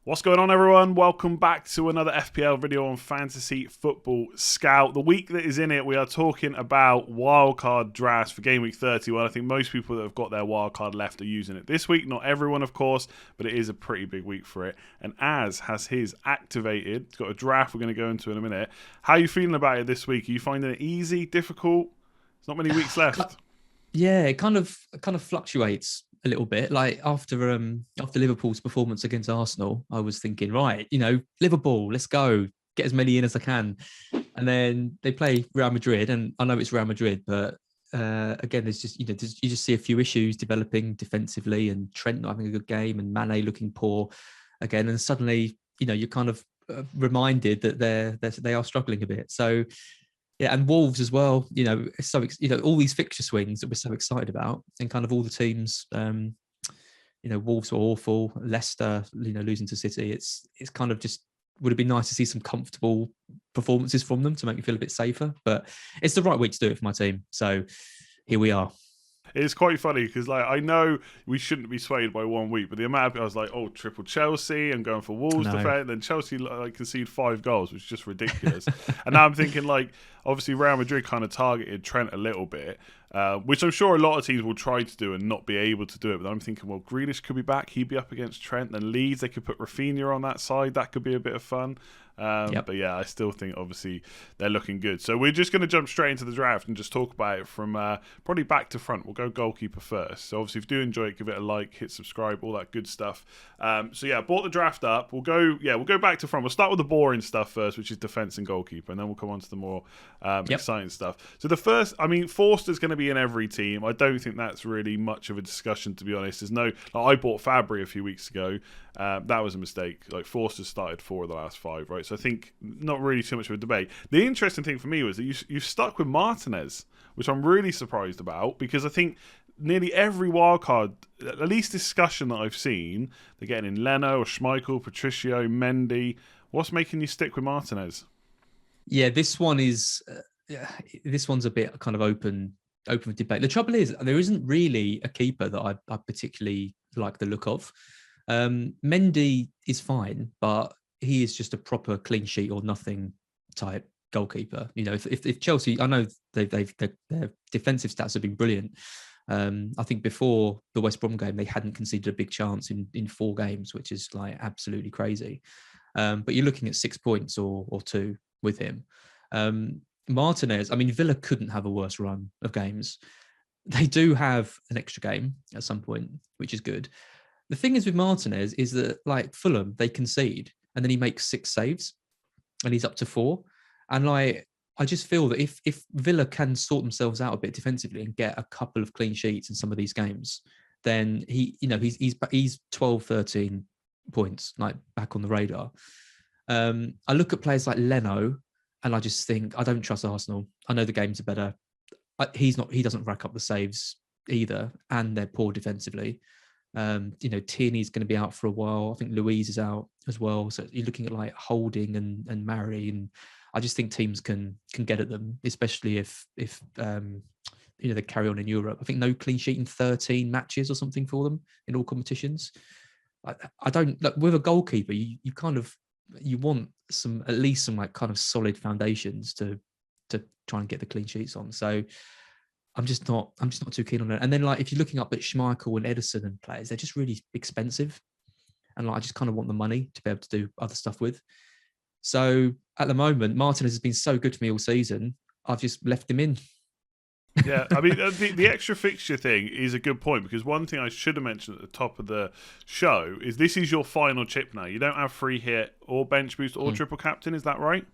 What's going on, everyone? Welcome back to another FPL video on Fantasy Football Scout. The week that is in it, we are talking about wildcard drafts for Game Week 31. I think most people that have got their wildcard left are using it this week. Not everyone, of course, but it is a pretty big week for it. And Az has his activated. He's got a draft we're going to go into in a minute. How are you feeling about it this week? Are you finding it easy, difficult? There's not many weeks left. Yeah, it kind of fluctuates a little bit. Like after Liverpool's performance against Arsenal, I was thinking, right, Liverpool, let's go, get as many in as I can. And then they play Real Madrid, and I know it's Real Madrid, but again, there's just you just see a few issues developing defensively, and Trent not having a good game, and Mane looking poor again, and suddenly you're kind of reminded that they are struggling a bit. So. Yeah, and Wolves as well. So all these fixture swings that we're so excited about, and kind of all the teams. Wolves were awful. Leicester, losing to City. It's kind of just would have been nice to see some comfortable performances from them to make me feel a bit safer. But it's the right week to do it for my team. So here we are. It's quite funny because, I know we shouldn't be swayed by 1 week, but the amount of I was like, oh, triple Chelsea, I'm going for Wolves to defend, and then Chelsea conceded 5 goals, which is just ridiculous. And now I'm thinking, obviously Real Madrid kind of targeted Trent a little bit, which I'm sure a lot of teams will try to do and not be able to do it. But I'm thinking, well, Grealish could be back, he'd be up against Trent, then Leeds, they could put Rafinha on that side, that could be a bit of fun. But yeah, I still think obviously they're looking good. So we're just going to jump straight into the draft and just talk about it from probably back to front. We'll go goalkeeper first. So obviously if you do enjoy it, give it a like, hit subscribe, all that good stuff. So yeah, brought the draft up. We'll go back to front. We'll start with the boring stuff first, which is defense and goalkeeper, and then we'll come on to the more exciting stuff. So the first, Forster's going to be in every team. I don't think that's really much of a discussion, to be honest. There's no, I bought Fabry a few weeks ago. That was a mistake. Forster started 4 of the last 5, right? So I think not really too much of a debate. The interesting thing for me was that you stuck with Martinez, which I'm really surprised about, because I think nearly every wildcard, at least discussion that I've seen, they're getting in Leno or Schmeichel, Patricio, Mendy. What's making you stick with Martinez? Yeah, this one's a bit kind of open for debate. The trouble is there isn't really a keeper that I particularly like the look of. Mendy is fine, but he is just a proper clean sheet or nothing type goalkeeper. If Chelsea, I know their defensive stats have been brilliant. I think before the West Brom game, they hadn't conceded a big chance in 4 games, which is absolutely crazy. But you're looking at 6 points or 2 with him. Martinez, Villa couldn't have a worse run of games. They do have an extra game at some point, which is good. The thing is with Martinez is that Fulham, they concede and then he makes 6 saves and he's up to 4. And I just feel that if Villa can sort themselves out a bit defensively and get a couple of clean sheets in some of these games, then he's 12, 13 points back on the radar. I look at players like Leno and I just think I don't trust Arsenal. I know the games are better. He doesn't rack up the saves either, and they're poor defensively. Tierney's going to be out for a while. I think Louise is out as well. So you're looking at Holding and Murray, and I just think teams can get at them, especially if they carry on in Europe. I think no clean sheet in 13 matches or something for them in all competitions. I don't look with a goalkeeper. You want at least some kind of solid foundations to try and get the clean sheets on. So. I'm just not too keen on it. And then if you're looking up at Schmeichel and Edison and players, they're just really expensive. And I just kind of want the money to be able to do other stuff with. So at the moment, Martinez has been so good to me all season. I've just left him in. Yeah, the extra fixture thing is a good point, because one thing I should have mentioned at the top of the show is this is your final chip now. You don't have free hit or bench boost or triple captain. Is that right?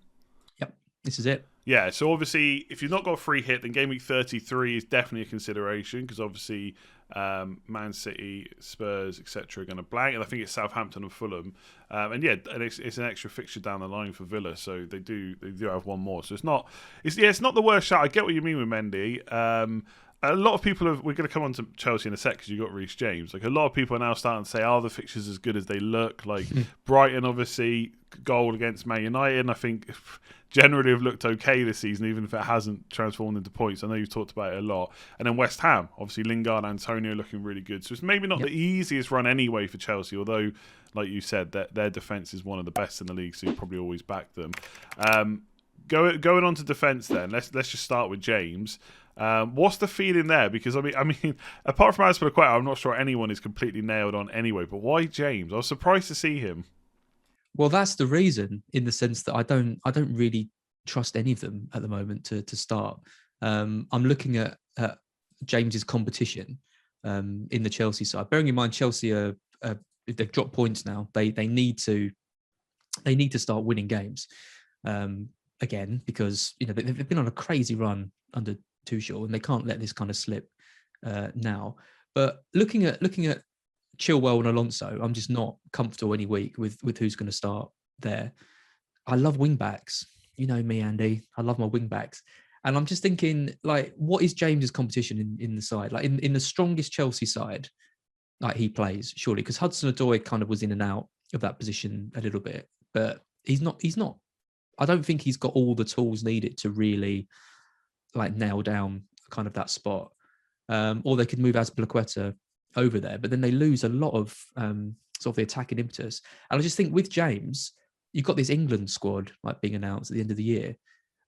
Yep, this is it. Yeah, so obviously, if you've not got a free hit, then Game Week 33 is definitely a consideration, because obviously Man City, Spurs, etc. are going to blank, and I think it's Southampton and Fulham, and it's an extra fixture down the line for Villa, so they do have one more. So it's not the worst shot. I get what you mean with Mendy. a lot of people we're going to come on to Chelsea in a sec because you got Reece James. Like a lot of people are now starting to say, "Are the fixtures as good as they look?" Like Brighton, obviously, goal against Man United. And I think generally have looked okay this season, even if it hasn't transformed into points. I know you've talked about it a lot. And then West Ham, obviously, Lingard, Antonio looking really good. So it's maybe not the easiest run anyway for Chelsea, although, like you said, that their defence is one of the best in the league, so you probably always back them. Going on to defence, then let's just start with James. What's the feeling there? Because I mean, apart from Azpilicueta, I'm not sure anyone is completely nailed on anyway. But why James? I was surprised to see him. Well, that's the reason, in the sense that I don't really trust any of them at the moment to start. I'm looking at James's competition in the Chelsea side. Bearing in mind, Chelsea they've dropped points now. They need to start winning games again, because they've been on a crazy run under Tuchel, and they can't let this kind of slip now. But looking at Chilwell and Alonso, I'm just not comfortable any week with who's going to start there. I love wing backs. You know me, Andy. I love my wing backs. And I'm just thinking, like, what is James's competition in the side? Like in the strongest Chelsea side, like he plays, surely, because Hudson-Odoi kind of was in and out of that position a little bit, but he's not. I don't think he's got all the tools needed to really like nail down kind of that spot. Or they could move Azpilicueta over there, but then they lose a lot of sort of the attacking impetus. And I just think with James, you've got this England squad like being announced at the end of the year.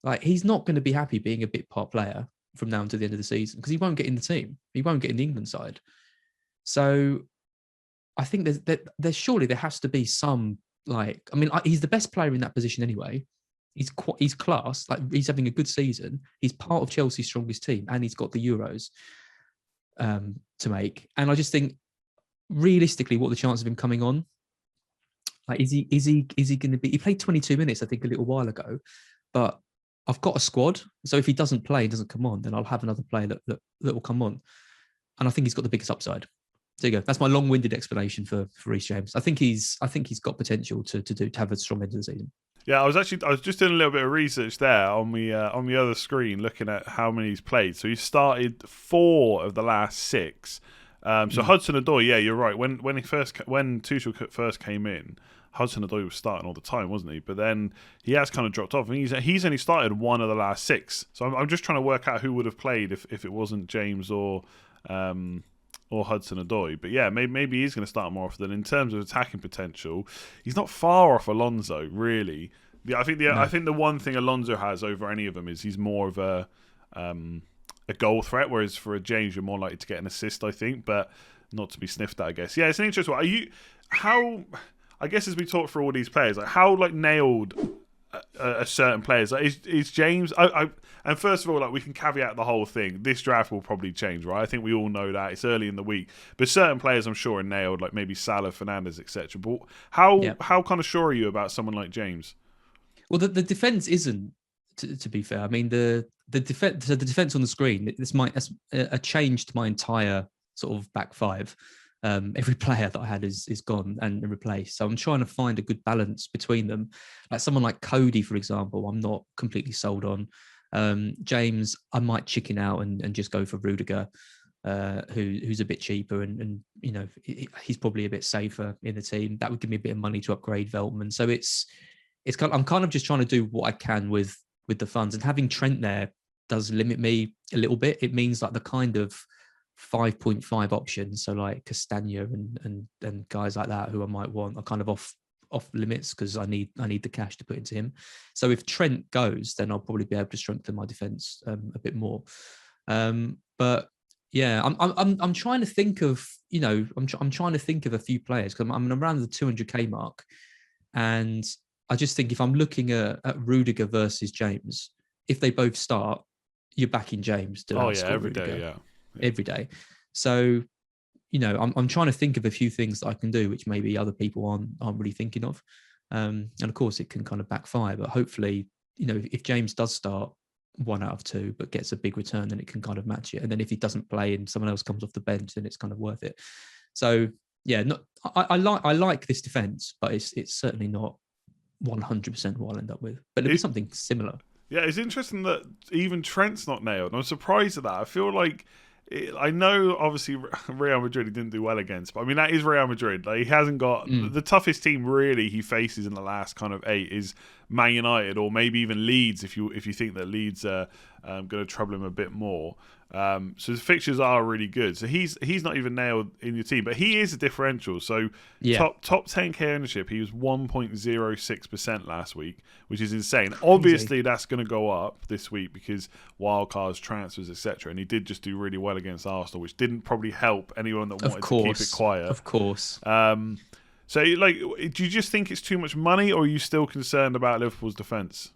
Like he's not going to be happy being a bit part player from now until the end of the season, because he won't get in the team. He won't get in the England side. So I think there's surely there has to be some, like, I mean, he's the best player in that position anyway. He's class. Like he's having a good season. He's part of Chelsea's strongest team, and he's got the Euros to make. And I just think, realistically, what are the chances of him coming on? Like, is he going to be? He played 22 minutes, I think, a little while ago. But I've got a squad, so if he doesn't play, doesn't come on, then I'll have another player that will come on. And I think he's got the biggest upside. There you go. That's my long-winded explanation for Reece James. I think he's got potential to have a strong end of the season. Yeah, I was just doing a little bit of research there on the other screen, looking at how many he's played. So he's started 4 of the last 6. Hudson-Odoi, yeah, you're right. When Tuchel first came in, Hudson-Odoi was starting all the time, wasn't he? But then he has kind of dropped off, and he's only started 1 of the last 6. So I'm just trying to work out who would have played if it wasn't James or Hudson-Odoi. But yeah, maybe he's going to start more often. In terms of attacking potential, he's not far off Alonso, really. I think the one thing Alonso has over any of them is he's more of a goal threat, whereas for a James, you're more likely to get an assist, I think, but not to be sniffed at, I guess. Yeah, it's an interesting one. I guess as we talk through all these players, like how like nailed a certain players, like is James, and first of all, like we can caveat the whole thing. This draft will probably change, right? I think we all know that it's early in the week, but certain players I'm sure are nailed, like maybe Salah, Fernandes, etc. But how kind of sure are you about someone like James? Well, the defense isn't. To be fair, I mean the defense on the screen. That's a change to my entire sort of back five. Every player that I had is gone and replaced. So I'm trying to find a good balance between them. Like someone like Cody, for example, I'm not completely sold on. James, I might chicken out and just go for Rudiger, who's a bit cheaper and he's probably a bit safer in the team. That would give me a bit of money to upgrade Veltman. So I'm kind of just trying to do what I can with the funds, and having Trent there does limit me a little bit. It means like the kind of 5.5 options, so like Castagna and guys like that who I might want are kind of off limits, because I need the cash to put into him. So if Trent goes, then I'll probably be able to strengthen my defense a bit more. But yeah, I'm trying to think of I'm trying to think of a few players, because I'm around the 200k mark, and I just think if I'm looking at Rudiger versus James, if they both start, you're backing James to every Rudiger. day, yeah. Every day. So, I'm trying to think of a few things that I can do, which maybe other people aren't really thinking of. And of course, it can kind of backfire. But hopefully, if James does start 1 out of 2, but gets a big return, then it can kind of match it. And then if he doesn't play and someone else comes off the bench, then it's kind of worth it. So yeah, I like this defense, but it's certainly not 100% what I'll end up with. But it'll be something similar. Yeah, it's interesting that even Trent's not nailed. I'm surprised at that. I feel like I know, obviously, Real Madrid he didn't do well against, but I mean that is Real Madrid. Like, he hasn't got the toughest team really he faces in the last kind of 8 is Man United or maybe even Leeds. If you think that Leeds are going to trouble him a bit more. So the fixtures are really good. So he's not even nailed in your team, but he is a differential. So top 10k ownership, he was 1.06% last week, which is insane. Obviously, that's going to go up this week because wildcards, transfers, etc. And he did just do really well against Arsenal, which didn't probably help anyone that wanted to keep it quiet. Of course. So, like, do you just think it's too much money, or are you still concerned about Liverpool's defence?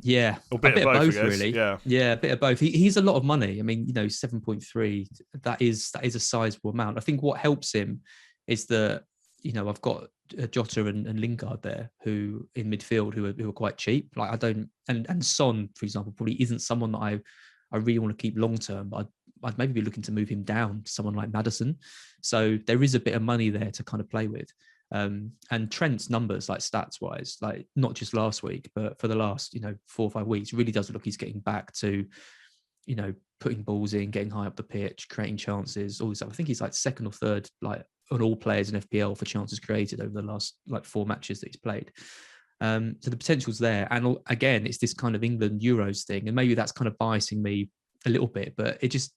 Yeah, a bit of both, really. Yeah, a bit of both. He's a lot of money. I mean, 7.3. That is a sizable amount. I think what helps him is that I've got Jota and Lingard there, who in midfield who are quite cheap. Like I don't, and Son, for example, probably isn't someone that I really want to keep long term. But I'd maybe be looking to move him down to someone like Maddison. So there is a bit of money there to kind of play with. And Trent's numbers, like stats wise, like not just last week, but for the last 4 or 5 weeks, really does look he's getting back to putting balls in, getting high up the pitch, creating chances, all this stuff. I think he's like second or third, like on all players in FPL for chances created over the last like 4 matches that he's played. So the potential's there, and again, it's this kind of England Euros thing, and maybe that's kind of biasing me a little bit, but it just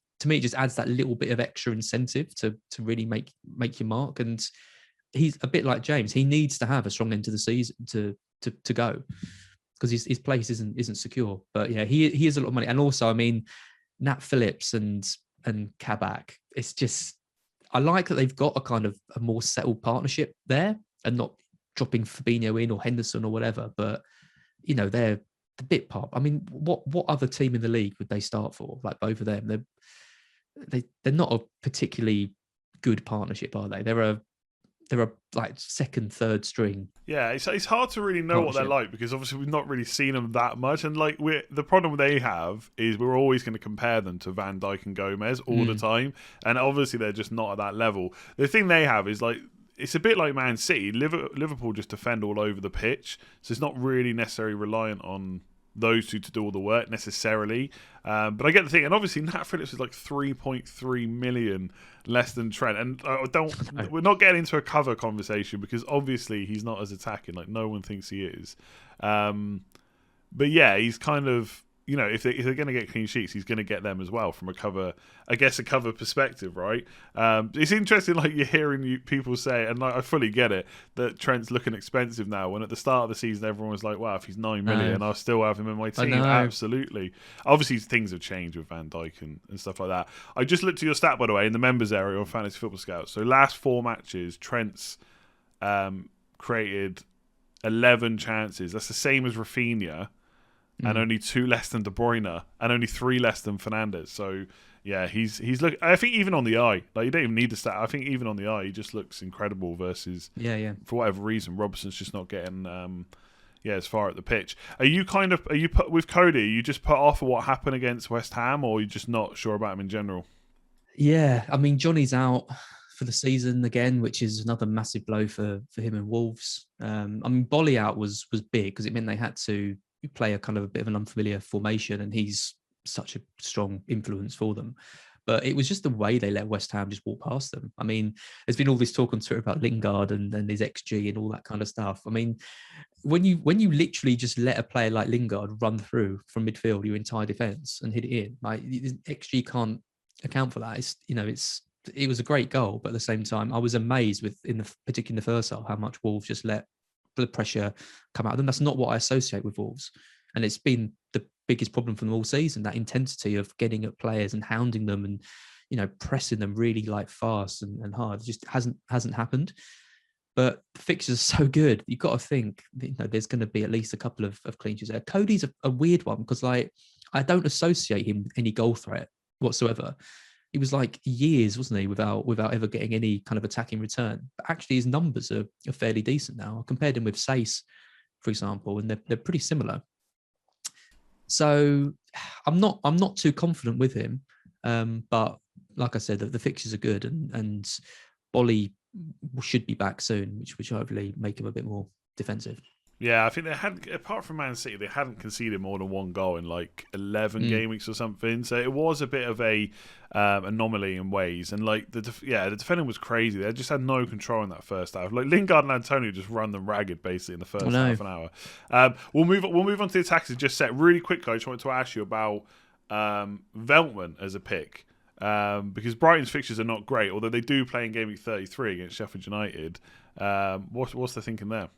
adds that little bit of extra incentive to really make your mark. And he's a bit like James. He needs to have a strong end to the season to go, because his place isn't secure. But yeah, he is a lot of money. And also, I mean, Nat Phillips and Kabak, it's just, I like that they've got a kind of a more settled partnership there and not dropping Fabinho in or Henderson or whatever. But they're the bit pop. I mean, what other team in the league would they start for? Like both of them, they're not a particularly good partnership, are they? They're a like second, third string. Yeah, it's hard to really know what they're like, because obviously we've not really seen them that much, and like the problem they have is we're always going to compare them to Van Dijk and Gomez all the time, and obviously they're just not at that level. The thing they have is like, it's a bit like Man City. Liverpool just defend all over the pitch, so it's not really necessarily reliant on those two to do all the work necessarily. But I get the thing, and obviously Nat Phillips is like 3.3 million less than Trent, and we're not getting into a cover conversation because obviously he's not as attacking, like no one thinks he is. But yeah, he's kind of, if they're going to get clean sheets, he's going to get them as well from a cover perspective, right? It's interesting, like you're hearing people say, and like, I fully get it, that Trent's looking expensive now, when at the start of the season everyone was like, wow, if he's 9 million, I'll still have him in my team. Absolutely. Obviously things have changed with Van Dijk and stuff like that. I just looked at your stat, by the way, in the members area on Fantasy Football Scouts. So last 4 matches, Trent's created 11 chances. That's the same as Rafinha, and only 2 less than De Bruyne, and only 3 less than Fernandes. So yeah, he's look. I think even on the eye, like you don't even need the stat. I think even on the eye, he just looks incredible. Versus for whatever reason, Robertson's just not getting as far at the pitch. Are you put with Cody? Are you just put off of what happened against West Ham, or are you just not sure about him in general? Yeah, I mean, Johnny's out for the season again, which is another massive blow for him and Wolves. I mean, Bolly out was big because it meant they had to play a kind of a bit of an unfamiliar formation, and he's such a strong influence for them. But it was just the way they let West Ham just walk past them. I mean, there's been all this talk on Twitter about Lingard and his XG and all that kind of stuff. I mean, when you literally just let a player like Lingard run through from midfield your entire defence and hit it in, like XG can't account for that. It was a great goal, but at the same time, I was amazed particularly in the first half, how much Wolves just let the pressure come out of them. That's not what I associate with Wolves, and it's been the biggest problem for them all season, that intensity of getting at players and hounding them and pressing them really like fast and hard. It just hasn't happened. But the fixtures are so good, you've got to think there's going to be at least a couple of clean sheets there. Cody's a weird one because like I don't associate him with any goal threat whatsoever. He was like years, wasn't he, without ever getting any kind of attacking return. But actually, his numbers are fairly decent now. I compared him with Sace, for example, and they're pretty similar. So I'm not too confident with him. But like I said, the fixtures are good, and Bolly should be back soon, which hopefully make him a bit more defensive. Yeah, I think they had, apart from Man City, they hadn't conceded more than one goal in like 11 game weeks or something. So it was a bit of a anomaly in ways. And like the defending was crazy. They just had no control in that first half. Like Lingard and Antonio just run them ragged basically in the first half an hour. We'll move on to the attacks. Just set really quickly. I just wanted to ask you about Veltman as a pick. Because Brighton's fixtures are not great, although they do play in game week 33 against Sheffield United. What's the thinking there?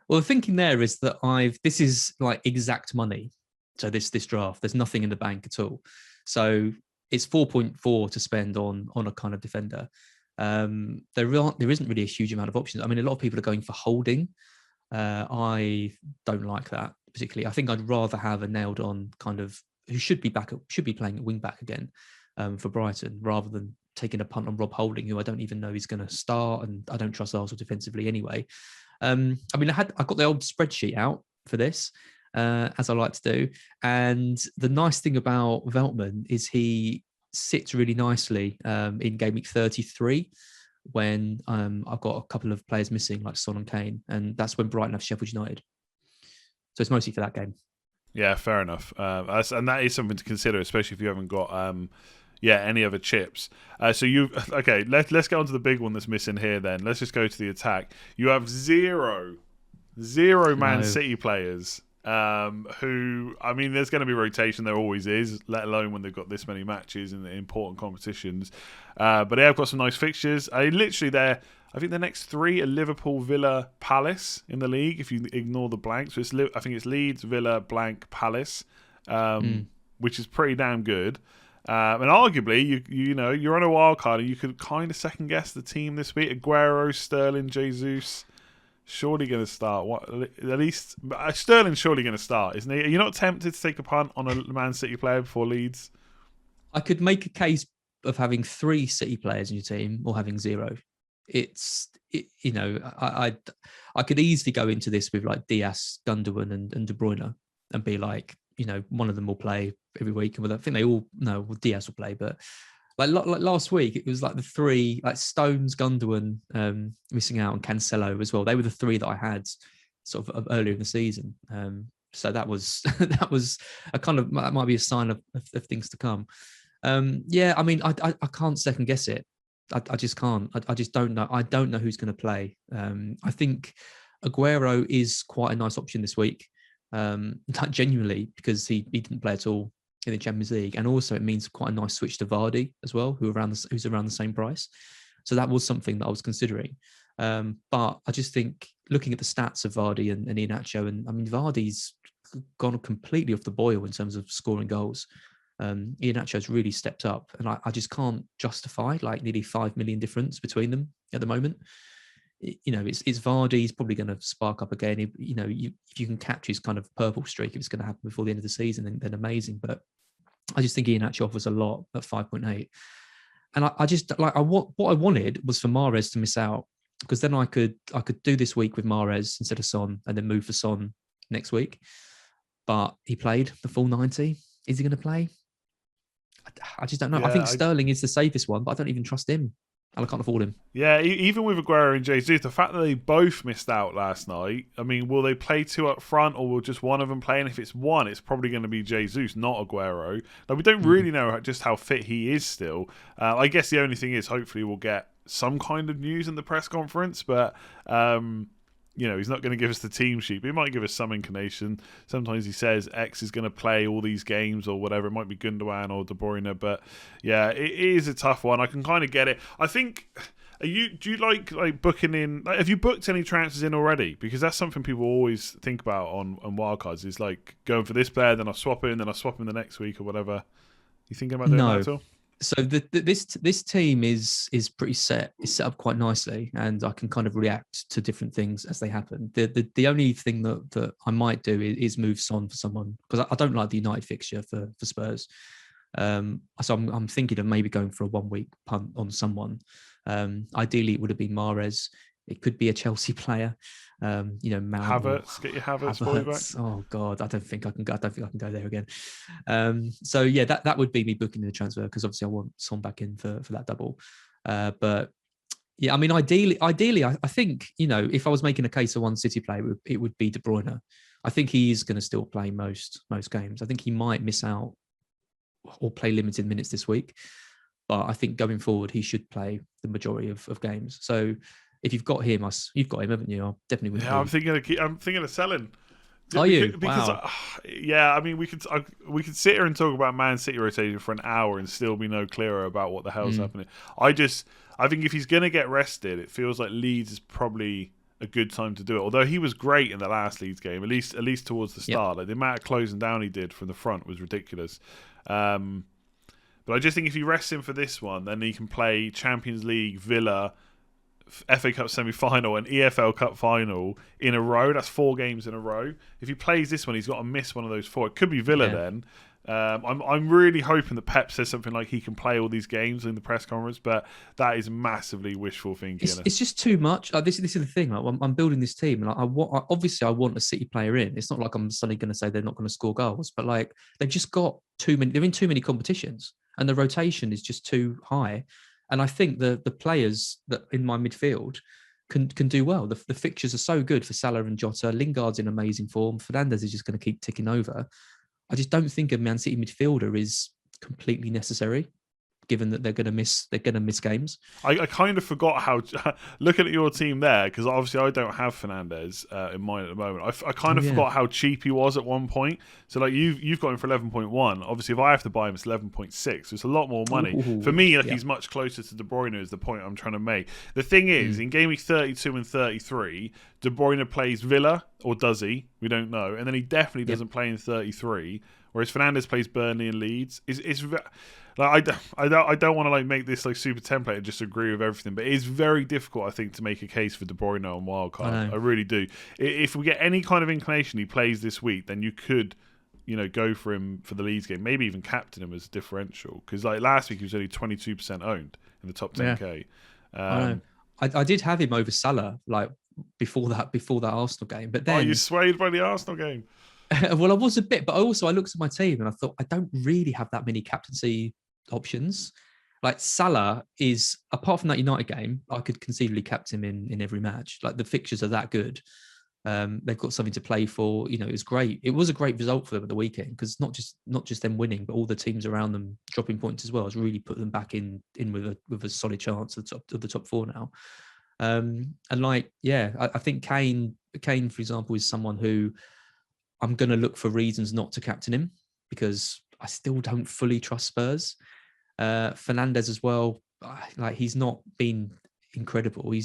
Well, the thinking there is that this is like exact money. So this draft, there's nothing in the bank at all. So it's 4.4 to spend on a kind of defender. There isn't really a huge amount of options. I mean, a lot of people are going for Holding. I don't like that particularly. I think I'd rather have a nailed on kind of who should be playing at wing back again for Brighton, rather than taking a punt on Rob Holding, who I don't even know he's going to start, and I don't trust Arsenal defensively anyway. I mean, I got the old spreadsheet out for this, as I like to do. And the nice thing about Veltman is he sits really nicely in game week 33 when I've got a couple of players missing, like Son and Kane. And that's when Brighton have Sheffield United. So it's mostly for that game. Yeah, fair enough. And that is something to consider, especially if you haven't got any other chips. Let's get on to the big one that's missing here then. Let's just go to the attack. You have zero Man City players who, I mean, there's going to be rotation. There always is, let alone when they've got this many matches in the important competitions. But they have got some nice fixtures. I think the next three are Liverpool, Villa, Palace in the league, if you ignore the blanks. So I think it's Leeds, Villa, blank, Palace, which is pretty damn good. And arguably, you're on a wild card and you could kind of second guess the team this week. Aguero, Sterling, Jesus, surely going to start. At least Sterling's surely going to start, isn't he? Are you not tempted to take a punt on a Man City player before Leeds? I could make a case of having 3 City players in your team or having 0. I could easily go into this with like Diaz, Gundogan, and De Bruyne, and be like, one of them will play every week. I think they all Diaz will play, but like last week, it was like the 3, like Stones, Gundogan, missing out, and Cancelo as well. They were the 3 that I had sort of earlier in the season. So that was a kind of, that might be a sign of things to come. I mean, I can't second guess it. I just can't. I just don't know. I don't know who's going to play. I think Aguero is quite a nice option this week. Genuinely, because he didn't play at all in the Champions League, and also it means quite a nice switch to Vardy as well, who's around the same price. So that was something that I was considering. But I just think, looking at the stats of Vardy and Iheanacho, and I mean, Vardy's gone completely off the boil in terms of scoring goals. Iheanacho's really stepped up, and I just can't justify like nearly 5 million difference between them at the moment. It's Vardy's probably going to spark up again. If you can catch his kind of purple streak, if it's going to happen before the end of the season, then amazing. But I just think Iheanacho offers a lot at 5.8. And what I wanted was for Mahrez to miss out, because then I could do this week with Mahrez instead of Son, and then move for Son next week. But he played the full 90. Is he going to play? I just don't know. I think Sterling is the safest one, but I don't even trust him. And I can't afford him. Yeah, even with Aguero and Jesus, the fact that they both missed out last night, I mean, will they play 2 up front, or will just one of them play? And if it's one, it's probably going to be Jesus, not Aguero. Now, we don't really know just how fit he is still. I guess the only thing is, hopefully we'll get some kind of news in the press conference, but he's not going to give us the team sheet, but he might give us some inclination. Sometimes he says X is going to play all these games or whatever. It might be Gundogan or De Bruyne, but yeah, it is a tough one. I can kind of get it. I think, do you like booking in? Like, have you booked any transfers in already? Because that's something people always think about on wildcards, is like going for this player, then I swap it, and then I swap him the next week or whatever. You thinking about doing that at all? So this team is pretty set. It's set up quite nicely, and I can kind of react to different things as they happen. The only thing that I might do is move Son for someone, because I don't like the United fixture for Spurs. So I'm thinking of maybe going for a 1-week punt on someone. Ideally, it would have been Mahrez. It could be a Chelsea player. Mount, Havertz, get your Havertz boy back. Oh God, I don't think I can go there again. So yeah, that would be me booking the transfer, because obviously I want Son back in for that double. But Yeah, I mean, ideally, I think, if I was making a case of one City player, it would be De Bruyne. I think he is going to still play most games. I think he might miss out or play limited minutes this week, but I think going forward he should play the majority of games. So if you've got him, you've got him, haven't you? I definitely wouldn't. Yeah, I'm thinking of selling. Are you? Because wow. Yeah, I mean, we could sit here and talk about Man City rotation for an hour and still be no clearer about what the hell's happening. I think if he's gonna get rested, it feels like Leeds is probably a good time to do it. Although he was great in the last Leeds game, at least towards the start. Yep. Like the amount of closing down he did from the front was ridiculous. But I just think if he rests him for this one, then he can play Champions League, Villa, FA Cup semi-final and EFL Cup final in a row. That's 4 games in a row. If he plays this one, he's got to miss one of those 4. It could be Villa then. I'm really hoping that Pep says something like he can play all these games in the press conference, but that is massively wishful thinking. It's just too much. This is the thing. Like, I'm building this team, and obviously I want a City player in. It's not like I'm suddenly going to say they're not going to score goals, but like they've just got too many. They're in too many competitions, and the rotation is just too high. And I think the players that in my midfield can do well. The fixtures are so good for Salah and Jota. Lingard's in amazing form. Fernandes is just going to keep ticking over. I just don't think a Man City midfielder is completely necessary, given that they're going to miss games. I kind of forgot how looking at your team there, because obviously I don't have Fernandes in mind at the moment. I kind of forgot how cheap he was at one point. So like you've got him for 11.1. Obviously if I have to buy him, it's 11.6. So it's a lot more money. Ooh, for me. He's much closer to De Bruyne is the point I'm trying to make. The thing is, in game week 32 and 33, De Bruyne plays Villa, or does he? We don't know. And then he definitely doesn't play in 33. Whereas Fernandes plays Burnley and Leeds. Like I don't want to like make this like super template and just agree with everything, but it is very difficult, I think, to make a case for De Bruyne on Wildcard. I really do. If we get any kind of inclination he plays this week, then you could, go for him for the Leeds game. Maybe even captain him as a differential, because like last week he was only 22% owned in the top 10k. I did have him over Salah like before that Arsenal game, but then you swayed by the Arsenal game. Well, I was a bit, but also I looked at my team and I thought I don't really have that many captaincy options. Like Salah is, apart from that United game, I could conceivably captain him in every match. Like the fixtures are that good. They've got something to play for. It was great. It was a great result for them at the weekend, because not just them winning, but all the teams around them dropping points as well has really put them back in with a solid chance of the top 4 now. I think Kane, for example, is someone who I'm going to look for reasons not to captain him, because I still don't fully trust Spurs. Fernandes as well, like he's not been incredible. He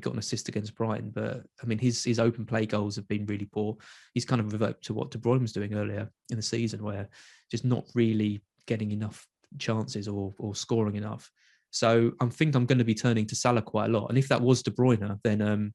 got an assist against Brighton, but I mean his open play goals have been really poor. He's kind of reverted to what De Bruyne was doing earlier in the season, where just not really getting enough chances or scoring enough. So I think I'm going to be turning to Salah quite a lot. And if that was De Bruyne, then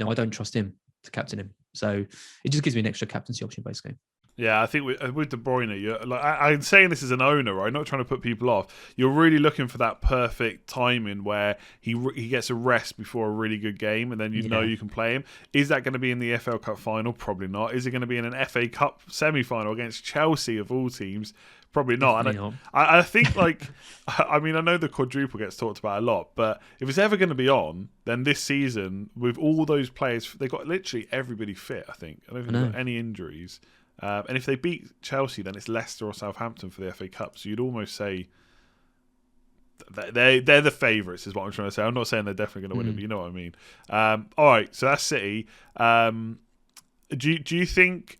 I don't trust him to captain him. So it just gives me an extra captaincy option, basically. Yeah, I think with De Bruyne, you're, like, I'm saying this as an owner, right? Not trying to put people off. You're really looking for that perfect timing where he gets a rest before a really good game, and then you know you can play him. Is that going to be in the FL Cup final? Probably not. Is it going to be in an FA Cup semi-final against Chelsea of all teams? Probably not. And I think, like, I mean, I know the quadruple gets talked about a lot, but if it's ever going to be on, then this season, with all those players, they've got literally everybody fit, I think. I don't think they've got any injuries. And if they beat Chelsea, then it's Leicester or Southampton for the FA Cup. So you'd almost say they're the favourites, is what I'm trying to say. I'm not saying they're definitely going to win it, but you know what I mean. All right, so that's City. Do you think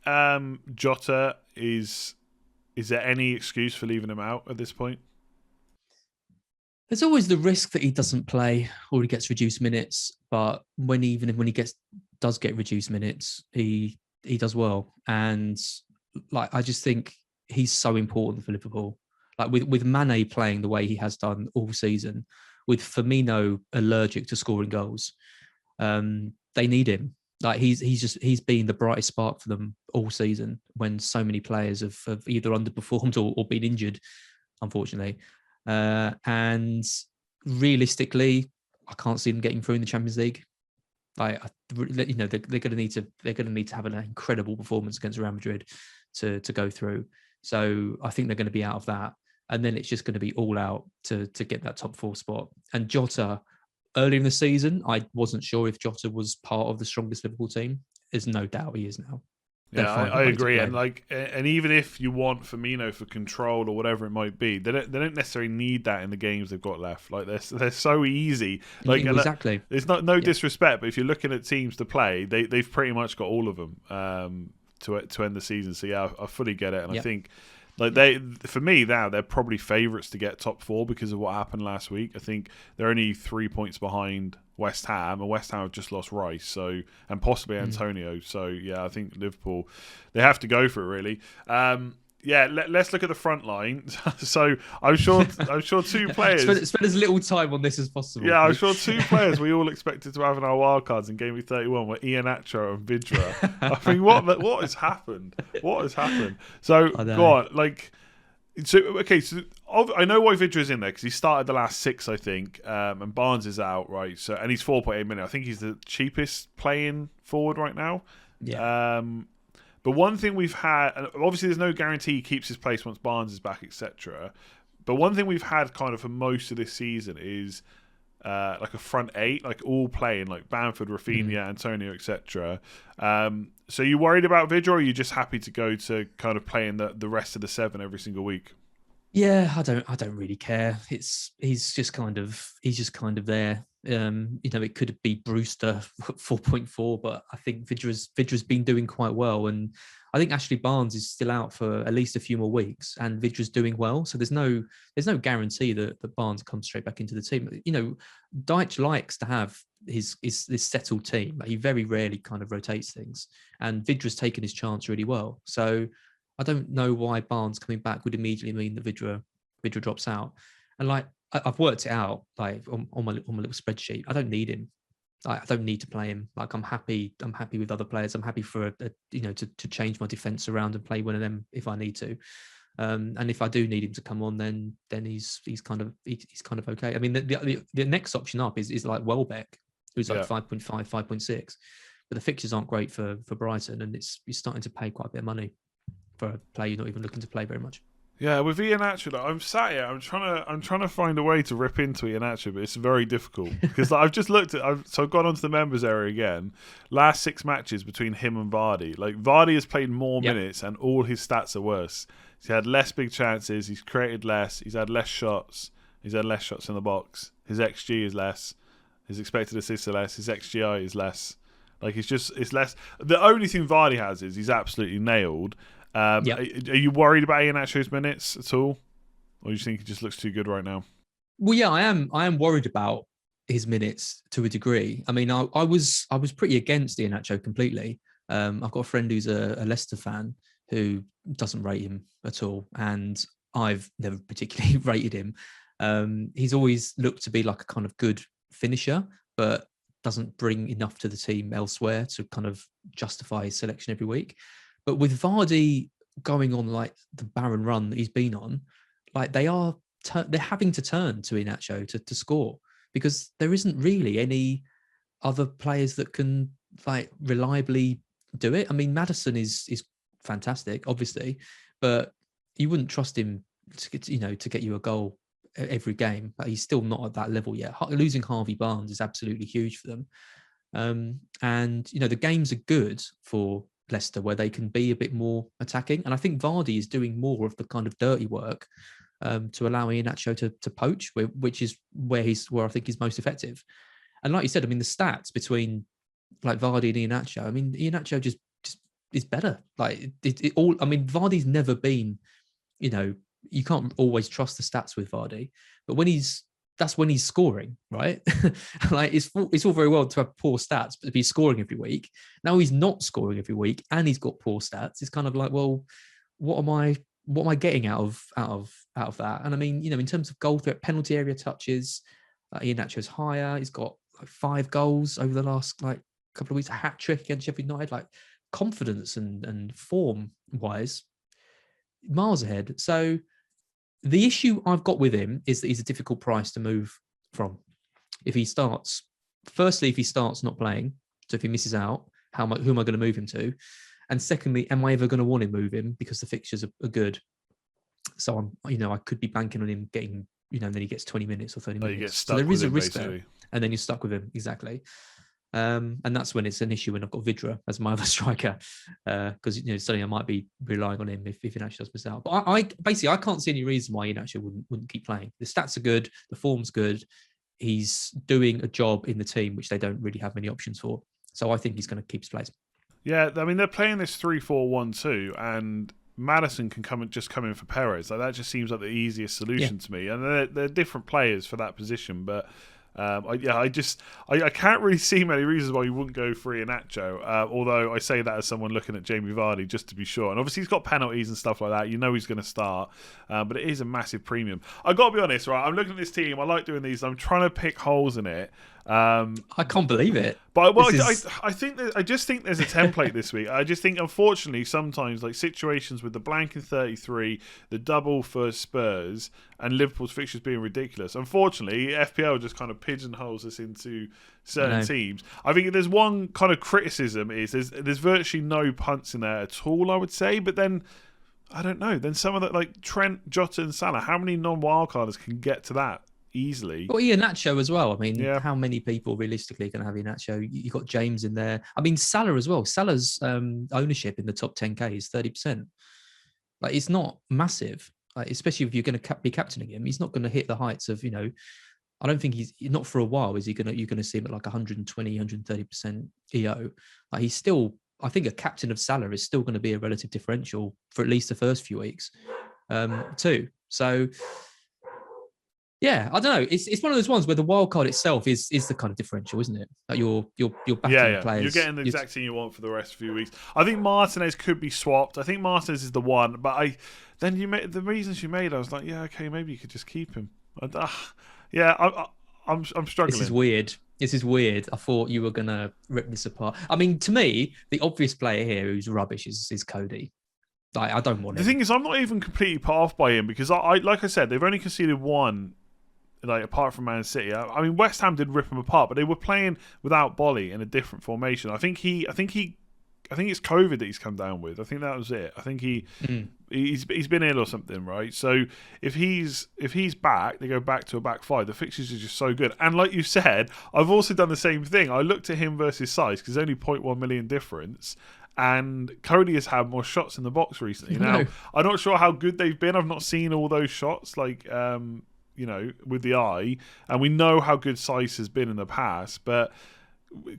Jota is there any excuse for leaving him out at this point? There's always the risk that he doesn't play or he gets reduced minutes. But when he does get reduced minutes, he does well. And like I just think he's so important for Liverpool. Like with Mane playing the way he has done all season, with Firmino allergic to scoring goals, they need him. Like he's been the brightest spark for them all season, when so many players have either underperformed or been injured, unfortunately. And realistically, I can't see them getting through in the Champions League. Like, they're going to need to have an incredible performance against Real Madrid to go through. So I think they're going to be out of that, and then it's just going to be all out to get that top 4 spot. And Jota, earlier in the season, I wasn't sure if Jota was part of the strongest Liverpool team. There's no doubt he is now. Yeah, I agree. And even if you want Firmino for control or whatever it might be, they don't necessarily need that in the games they've got left. Like they're so easy. Like exactly. There's no disrespect, but if you're looking at teams to play, they've pretty much got all of them to end the season. So yeah, I fully get it, and I think for me now they're probably favourites to get top 4 because of what happened last week. I think they're only 3 points behind West Ham, and West Ham have just lost Rice, and possibly Antonio. So yeah, I think Liverpool, they have to go for it really. Let's look at the front line. So I'm sure two players. Spend as little time on this as possible. Yeah, I'm sure 2 players we all expected to have in our wildcards in Game Week 31 were Iheanacho and Vidra. I mean, what has happened? What has happened? So go on, like. So I know why Vidra's in there because he started the last 6, I think, and Barnes is out, right? So and he's 4.8 million. I think he's the cheapest playing forward right now. Yeah. But one thing we've had, and obviously there's no guarantee he keeps his place once Barnes is back, etc. But one thing we've had kind of for most of this season is like a front 8, like all playing, like Bamford, Rafinha, Antonio, etc. So you worried about Vidra, or are you just happy to go to kind of playing the rest of the 7 every single week? Yeah, I don't really care. He's just kind of there. It could be Brewster 4.4, but I think Vidra's been doing quite well, and I think Ashley Barnes is still out for at least a few more weeks, and Vidra's doing well. So there's no guarantee that Barnes comes straight back into the team. Deitch likes to have his settled team. He very rarely kind of rotates things, and Vidra's taken his chance really well. So I don't know why Barnes coming back would immediately mean that Vidra drops out. And like I've worked it out, like on my little spreadsheet. I don't need him. I don't need to play him. Like I'm happy with other players. I'm happy for to change my defense around and play one of them if I need to. And if I do need him to come on, then he's kind of okay. I mean, the next option up is like Welbeck, who's like 5.5, 5.6, but the fixtures aren't great for Brighton, and you're starting to pay quite a bit of money for a player you're not even looking to play very much. Yeah, with Iheanacho, I'm sat here. I'm trying to find a way to rip into Iheanacho, but it's very difficult because I've just looked at. I've gone onto the members area again. Last 6 matches between him and Vardy. Like Vardy has played more minutes, and all his stats are worse. He's had less big chances. He's created less. He's had less shots. He's had less shots in the box. His XG is less. His expected assists are less. His XGI is less. Like it's less. The only thing Vardy has is he's absolutely nailed. Are you worried about Iheanacho's minutes at all, or do you think he just looks too good right now? Well, yeah, I am worried about his minutes to a degree. I mean, I was pretty against Iheanacho completely. I've got a friend who's a Leicester fan who doesn't rate him at all, and I've never particularly rated him. He's always looked to be like a kind of good finisher, but doesn't bring enough to the team elsewhere to kind of justify his selection every week. But with Vardy going on like the barren run that he's been on, like they're having to turn to Iheanacho to score, because there isn't really any other players that can like reliably do it. I mean, Maddison is fantastic, obviously, but you wouldn't trust him to get you a goal every game. But he's still not at that level yet. Losing Harvey Barnes is absolutely huge for them. And the games are good for Leicester where they can be a bit more attacking, and I think Vardy is doing more of the kind of dirty work to allow Iheanacho to poach, which is where I think he's most effective. And like you said, I mean, the stats between like Vardy and Iheanacho, I mean, Iheanacho just is better. Like it all. I mean, Vardy's never been, you can't always trust the stats with Vardy, but that's when he's scoring, right? Like it's all very well to have poor stats, but if he's scoring every week, now he's not scoring every week and he's got poor stats. It's kind of like, well, what am I getting out of that? And I mean, in terms of goal threat, penalty area touches, Iheanacho's higher. He's got like 5 goals over the last like couple of weeks, a hat trick against Sheffield United. Like confidence and form wise, miles ahead. So the issue I've got with him is that he's a difficult price to move from. If he starts not playing, so if he misses out, who am I going to move him to? And secondly, am I ever going to want to move him because the fixtures are good? So I could be banking on him getting then he gets 20 minutes or 30 Like you minutes. get stuck So there with is a him, risk basically. there. And then you're stuck with him. Exactly. And that's when it's an issue when I've got Vidra as my other striker, because suddenly I might be relying on him if Iheanacho does miss out. But I can't see any reason why Iheanacho wouldn't keep playing. The stats are good, the form's good. He's doing a job in the team which they don't really have many options for. So I think he's going to keep his place. Yeah, I mean they're playing this 3-4-1-2, and Maddison can come in for Perez. Like that just seems like the easiest solution to me. And they're different players for that position, but. I can't really see many reasons why you wouldn't go for Iheanacho. Although I say that as someone looking at Jamie Vardy just to be sure. And obviously he's got penalties and stuff like that. You know he's going to start, but it is a massive premium. I got to be honest, right? I'm looking at this team. I like doing these. I'm trying to pick holes in it. I can't believe it. But I just think there's a template this week. I just think, unfortunately, sometimes like situations with the blank in 33, the double for Spurs, and Liverpool's fixtures being ridiculous. Unfortunately, FPL just kind of pigeonholes us into certain teams. I think if there's one kind of criticism is there's virtually no punts in there at all, I would say. But then I don't know. Then some of the like Trent, Jota, and Salah. How many non-wildcarders can get to that easily? Well, Iheanacho as well. I mean, how many people realistically can have Iheanacho? You got James in there. I mean, Salah as well. Salah's ownership in the top 10k is 30%. Like, it's not massive. Like, especially if you're going to be captaining him, he's not going to hit the heights of I don't think he's not for a while. Is he going to? You're going to see him at like 120, 130% EO. Like, he's still. I think a captain of Salah is still going to be a relative differential for at least the first few weeks, too. So. Yeah, I don't know. It's one of those ones where the wild card itself is the kind of differential, isn't it? Like you're backing players. You're getting the exact thing you want for the rest of the few weeks. I think Martinez could be swapped. I think Martinez is the one, but then you made the reasons you made. I was like, yeah, okay, maybe you could just keep him. I'm struggling. This is weird. I thought you were gonna rip this apart. I mean, to me, the obvious player here who's rubbish is Cody. Like, I don't want him. The thing is, I'm not even completely put off by him because I like I said, they've only conceded one. Like, apart from Man City, I mean, West Ham did rip them apart, but they were playing without Bolly in a different formation. I think it's COVID that he's come down with. I think that was it. I think he's been ill or something, right? So if he's back, they go back to a back five. The fixtures are just so good. And like you said, I've also done the same thing. I looked at him versus Size because there's only 0.1 million difference. And Cody has had more shots in the box recently. Now, I'm not sure how good they've been. I've not seen all those shots, like with the eye, and we know how good Sice has been in the past, but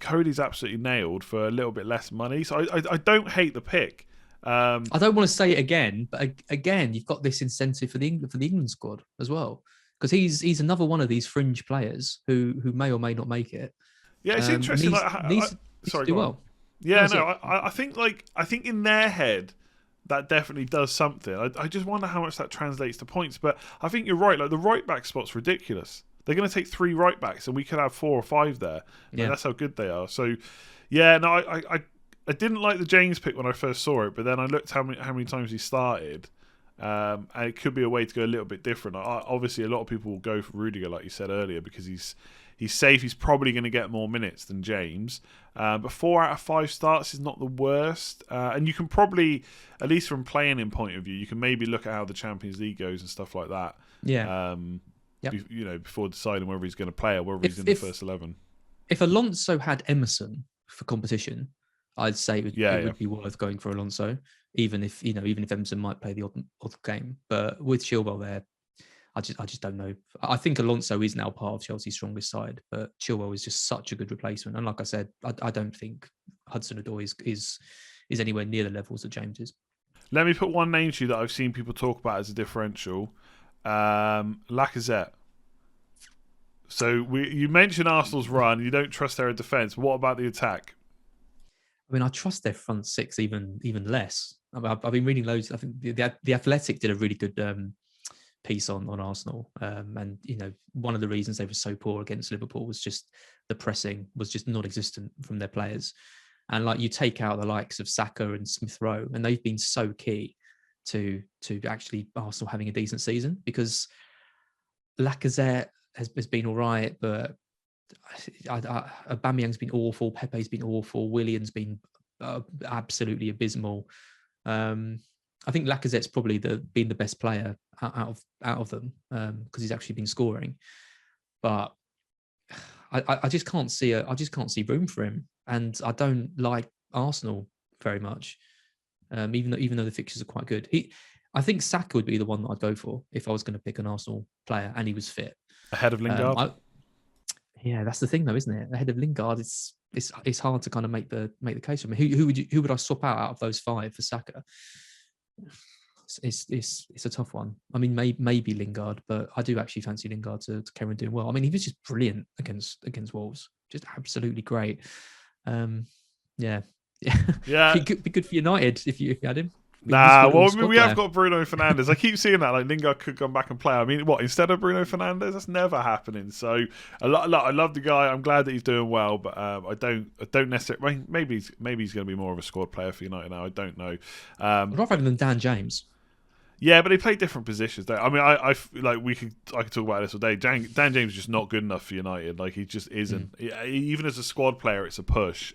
Cody's absolutely nailed for a little bit less money. So I don't hate the pick. I don't want to say it again, but again, you've got this incentive for the England squad as well, because he's another one of these fringe players who may or may not make it. Yeah, it's interesting. Sorry, do well. Yeah, I think in their head, that definitely does something. I just wonder how much that translates to points. But I think you're right. Like, the right back spot's ridiculous. They're going to take 3 right backs, and we could have 4 or 5 there. Yeah, that's how good they are. So, yeah, no, I didn't like the James pick when I first saw it, but then I looked how many times he started, and it could be a way to go a little bit different. Obviously, a lot of people will go for Rudiger, like you said earlier, because he's safe. He's probably going to get more minutes than James. But 4 out of 5 starts is not the worst. And you can probably, at least from playing in point of view, you can maybe look at how the Champions League goes and stuff like that. Yeah. Before deciding whether he's going to play or whether he's in the first 11. If Alonso had Emerson for competition, I'd say it would be worth going for Alonso, even if Emerson might play the odd game. But with Chilwell there, I just don't know. I think Alonso is now part of Chelsea's strongest side, but Chilwell is just such a good replacement. And like I said, I don't think Hudson-Odoi is anywhere near the levels that James is. Let me put one name to you that I've seen people talk about as a differential. Lacazette. So you mentioned Arsenal's run. You don't trust their defence. What about the attack? I mean, I trust their front six even less. I've been reading loads. I think the Athletic did a really good piece on Arsenal, and one of the reasons they were so poor against Liverpool was just the pressing was just non-existent from their players. And like, you take out the likes of Saka and Smith Rowe, and they've been so key to actually Arsenal having a decent season, because Lacazette has been all right, but Aubameyang's been awful, Pepe's been awful, Willian's been absolutely abysmal. I think Lacazette's probably been the best player out of them because he's actually been scoring. But I just can't see room for him, and I don't like Arsenal very much. Even though the fixtures are quite good, I think Saka would be the one that I'd go for if I was going to pick an Arsenal player and he was fit. Ahead of Lingard. Yeah, that's the thing though, isn't it? Ahead of Lingard, it's hard to kind of make the case for me. Who would I swap out of those 5 for Saka? It's a tough one. I mean, maybe Lingard, but I do actually fancy Lingard to carry on doing well. I mean, he was just brilliant against Wolves, just absolutely great. Yeah. Be good for United if you had him. We have got Bruno Fernandes. I keep seeing that, like Lingard could come back and play. I mean, what, instead of Bruno Fernandes? That's never happening. So I love the guy. I'm glad that he's doing well, but I don't necessarily. Maybe he's going to be more of a squad player for United now. I don't know. I'd rather have him than Dan James. Yeah, but they play different positions. Though. I mean, I could talk about this all day. Dan James is just not good enough for United. Like, he just isn't. Even as a squad player, it's a push.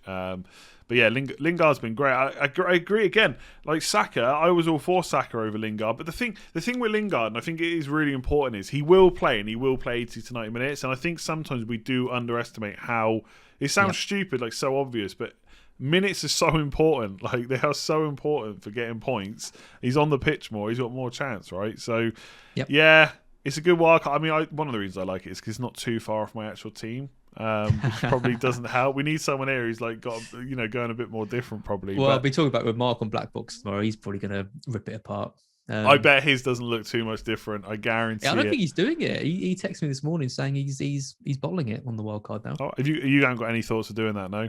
But yeah, Lingard's been great. I agree again. Like Saka, I was all for Saka over Lingard. But the thing with Lingard, and I think it is really important, is he will play, and he will play 80 to 90 minutes. And I think sometimes we do underestimate how it sounds stupid, like so obvious, but minutes are so important. Like, they are so important for getting points. He's on the pitch more. He's got more chance, right? So yeah, it's a good wildcard. I mean, one of the reasons I like it is because it's not too far off my actual team. Which probably doesn't help. We need someone here who's like got going a bit more different probably. Well, I'll be talking about with Mark on Black Box tomorrow. He's probably going to rip it apart. I bet his doesn't look too much different. I guarantee. I don't think he's doing it. He texted me this morning saying he's bowling it on the wild card now. Oh, you haven't got any thoughts of doing that, no?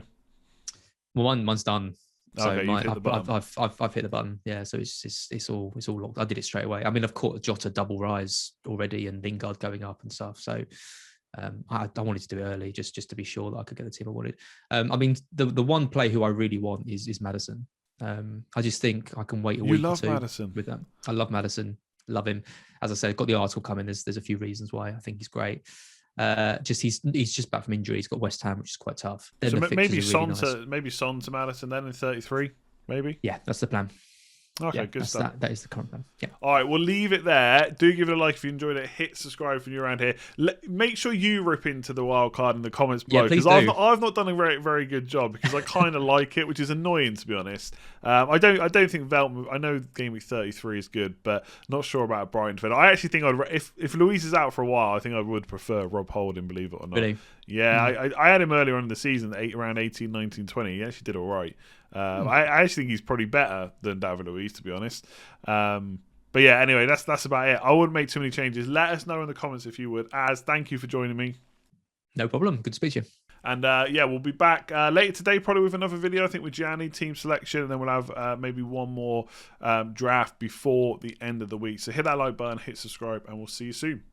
Well, one's done. So okay, I've hit the button. Yeah, so it's all locked. I did it straight away. I mean, I've caught Jota double rise already and Lingard going up and stuff. So. I wanted to do it early just to be sure that I could get the team I wanted. I mean, the one play who I really want is Maddison. I just think I can wait a week or two Maddison. With that. I love Maddison. Love him. As I said, got the article coming. There's a few reasons why I think he's great. He's just back from injury. He's got West Ham, which is quite tough. Then so maybe Son really to Maddison then in 33, maybe. Yeah, that's the plan. Okay, good stuff. That is the current plan. Yeah. All right, we'll leave it there. Do give it a like if you enjoyed it. Hit subscribe if you're around here. Make sure you rip into the wild card in the comments below, because I've not done a very, very good job, because I kind of like it, which is annoying to be honest. I don't think Veltman. I know Game Week 33 is good, but not sure about Brighton defender. I actually think if Luis is out for a while, I think I would prefer Rob Holding, believe it or not. Really? Yeah, I had him earlier on in the season, around 18, 19, 20. He actually did all right. I actually think he's probably better than David Luiz, to be honest. But yeah, anyway, that's about it. I wouldn't make too many changes. Let us know in the comments if you would. Thank you for joining me. No problem. Good to speak to you. And we'll be back later today, probably with another video, I think, with Gianni, team selection, and then we'll have maybe one more draft before the end of the week. So hit that like button, hit subscribe, and we'll see you soon.